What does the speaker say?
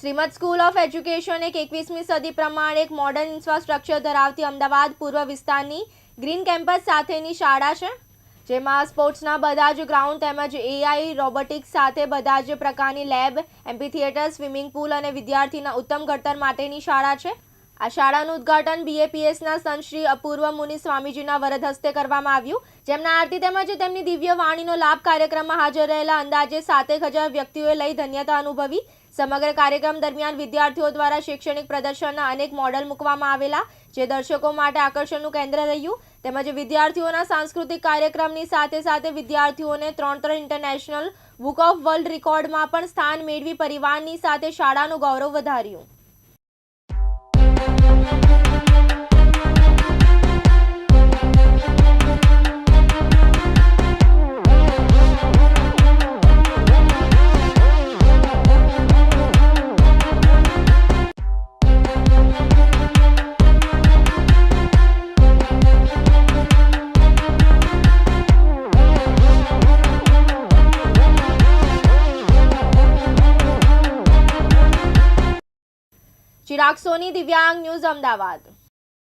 Shrimad school of education એક 21મી સદી પ્રમાણે એક મોડર્ન ઇન્ફ્રાસ્ટ્રક્ચર ધરાવતી અમદાવાદ પૂર્વ વિસ્તારની ગ્રીન કેમ્પસ સાથેની શાળા છે, જેમાં સ્પોર્ટ્સના બધા જ ગ્રાઉન્ડ તેમજ એઆઈ રોબોટિક્સ સાથે બધા જ પ્રકારની લેબ, એમ્ફીથિયેટર, સ્વિમિંગ પૂલ અને વિદ્યાર્થીના ઉત્તમ ઘડતર માટેની શાળા છે. આ શાળાનું ઉદ્ઘાટન BAPSના સંત શ્રી અપૂર્વ મુનિ સ્વામીજીના વરદ હસ્તે કરવામાં આવ્યું, જેમના આરતી તેમજ તેમની દિવ્ય વાણીનો લાભ કાર્યક્રમમાં હાજર રહેલા અંદાજે 7,000 વ્યક્તિઓએ લઈ ધન્યતા અનુભવી. સમગ્ર કાર્યક્રમ દરમિયાન વિદ્યાર્થીઓ દ્વારા શૈક્ષણિક પ્રદર્શનના અનેક મોડલ મૂકવામાં આવેલા, જે દર્શકો માટે આકર્ષણનું કેન્દ્ર રહ્યું. તેમજ વિદ્યાર્થીઓના સાંસ્કૃતિક કાર્યક્રમની સાથે સાથે વિદ્યાર્થીઓને 3 ઇન્ટરનેશનલ બુક ઓફ વર્લ્ડ રેકોર્ડમાં પણ સ્થાન મેળવી પરિવારની સાથે શાળાનું ગૌરવ વધાર્યું. ચિરાગ સોની, દિવ્યાંગ ન્યૂઝ, અમદાવાદ.